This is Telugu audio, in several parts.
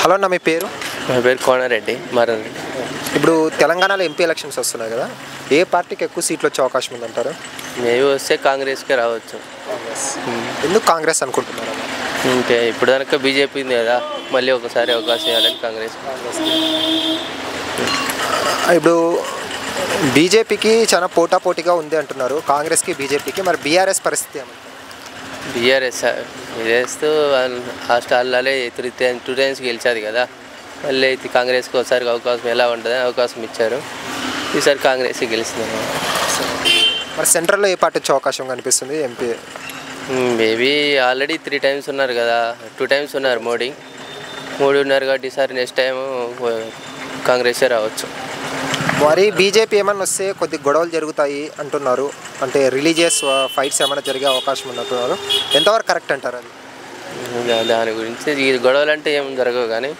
హలో అన్న, మీ పేరు? నా పేరు కోనారెడ్డి మరన్ రెడ్డి. ఇప్పుడు తెలంగాణలో ఎంపీ ఎలక్షన్స్ వస్తున్నాయి కదా, ఏ పార్టీకి ఎక్కువ సీట్లు వచ్చే అవకాశం ఉందంటారు? మేబీ వస్తే కాంగ్రెస్కే రావచ్చు. ఎందుకు కాంగ్రెస్ అనుకుంటున్నారు? అంటే ఇప్పుడు దాకా బీజేపీ ఉంది కదా, మళ్ళీ ఒకసారి అవకాశం ఇవ్వాలని కాంగ్రెస్. ఇప్పుడు బీజేపీకి చాలా పోటాపోటీగా ఉంది అంటున్నారు, కాంగ్రెస్కి బీజేపీకి. మరి బీఆర్ఎస్ పరిస్థితి ఏమంటారు? బీఆర్ఎస్ ఆ స్టాల్లో 2 టైమ్స్ గెలిచాది కదా, మళ్ళీ అయితే కాంగ్రెస్కి ఒకసారి అవకాశం ఎలా ఉంటుందని అవకాశం ఇచ్చారు. ఈసారి కాంగ్రెస్ గెలుస్తుంది. మరి సెంట్రల్లో ఏ పార్టీ వచ్చే అవకాశం కనిపిస్తుంది ఎంపీ? మేబీ ఆల్రెడీ 3 టైమ్స్ ఉన్నారు కదా, 2 టైమ్స్ ఉన్నారు మోడీ ఉన్నారు కాబట్టి ఈసారి నెక్స్ట్ టైం కాంగ్రెసే రావచ్చు. మరి బీజేపీ ఏమన్నా వస్తే కొద్ది గొడవలు జరుగుతాయి అంటున్నారు, అంటే రిలీజియస్ ఫైట్స్ ఏమైనా జరిగే అవకాశం ఉన్నట్టున్నారు. ఎంతవరకు కరెక్ట్ అంటారు అది? దాని గురించి ఈ గొడవలు అంటే ఏం జరగవు, కానీ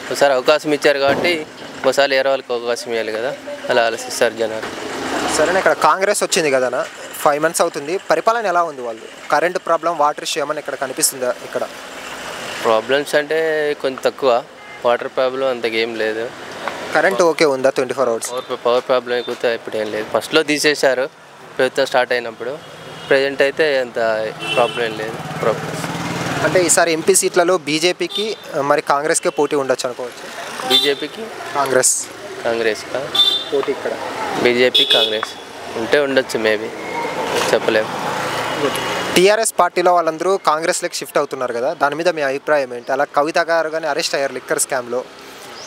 ఒకసారి అవకాశం ఇచ్చారు కాబట్టి ఒకసారి వేరే వాళ్ళకి అవకాశం ఇవ్వాలి కదా, అలా ఆలోచిస్తారు జనాలు. సరేనా, ఇక్కడ కాంగ్రెస్ వచ్చింది కదా, 5 months అవుతుంది. పరిపాలన ఎలా ఉంది? వాళ్ళు కరెంట్ ప్రాబ్లం, వాటర్ ఇష్యూ ఏమన్నా ఇక్కడ కనిపిస్తుందా? ఇక్కడ ప్రాబ్లమ్స్ అంటే కొంచెం తక్కువ, వాటర్ ప్రాబ్లం అంతకేం లేదు. కరెంట్ ఓకే ఉందా 24 hours? పవర్ ప్రాబ్లం ఎక్కువ ఇప్పుడు ఏం లేదు. ఫస్ట్లో తీసేశారు ప్రభుత్వం స్టార్ట్ అయినప్పుడు, ప్రజెంట్ అయితే అంత ప్రాబ్లం ఏం లేదు. అంటే ఈసారి ఎంపీ సీట్లలో బీజేపీకి మరి కాంగ్రెస్కే పోటీ ఉండొచ్చు అనుకోవచ్చు. బీజేపీకి కాంగ్రెస్కా పోటీ ఇక్కడ? బీజేపీ కాంగ్రెస్ ఉంటే ఉండొచ్చు, మేబీ చెప్పలేము. టీఆర్ఎస్ పార్టీలో వాళ్ళందరూ కాంగ్రెస్లోకి షిఫ్ట్ అవుతున్నారు కదా, దాని మీద మీ అభిప్రాయం ఏంటి? అలా కవిత గారు కానీ అరెస్ట్ అయ్యారు లిక్కర్ స్కామ్లో,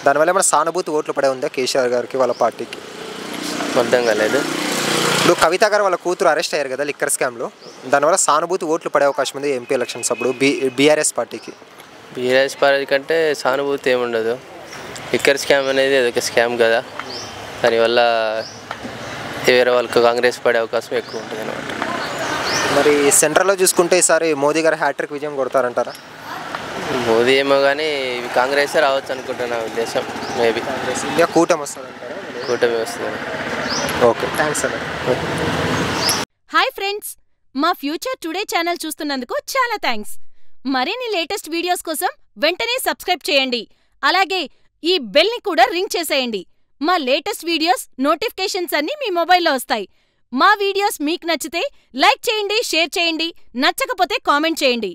దానివల్ల ఏమైనా సానుభూతి ఓట్లు పడే ఉందా కేసీఆర్ గారికి వాళ్ళ పార్టీకి? అర్థం కాలేదు. ఇప్పుడు కవిత గారు వాళ్ళ కూతురు అరెస్ట్ అయ్యారు కదా లిక్కర్ స్కామ్లో, దానివల్ల సానుభూతి ఓట్లు పడే అవకాశం ఉంది ఎంపీ ఎలక్షన్స్ అప్పుడు బీఆర్ఎస్ పార్టీకి. బీఆర్ఎస్ పార్టీ కంటే సానుభూతి ఏముండదు. లిక్కర్ స్కామ్ అనేది అదొక స్కామ్ కదా, దానివల్ల వేరే వాళ్ళకి కాంగ్రెస్ పడే అవకాశం ఎక్కువ ఉంటుంది అనమాట. మరి సెంట్రల్లో చూసుకుంటే ఈసారి మోదీ గారు హ్యాట్రిక్ విజయం కొడతారంటారా? మోదీ ఏమో కానీ కాంగ్రెసే రావచ్చు అనుకుంటున్నా ఉద్దేశం. మేబీ ఇండియా కూటమి వస్తుందంటారా? కూటమి వస్తుంది. ఓకే, థ్యాంక్స్ అండి. హాయ్ ఫ్రెండ్స్, మా ఫ్యూచర్ టుడే ఛానల్ చూస్తున్నందుకు చాలా థ్యాంక్స్. మరిన్ని లేటెస్ట్ వీడియోస్ కోసం వెంటనే సబ్స్క్రైబ్ చేయండి. అలాగే ఈ బెల్ని కూడా రింగ్ చేసేయండి. మా లేటెస్ట్ వీడియోస్ నోటిఫికేషన్స్ అన్నీ మీ మొబైల్లో వస్తాయి. మా వీడియోస్ మీకు నచ్చితే లైక్ చేయండి, షేర్ చేయండి, నచ్చకపోతే కామెంట్ చేయండి.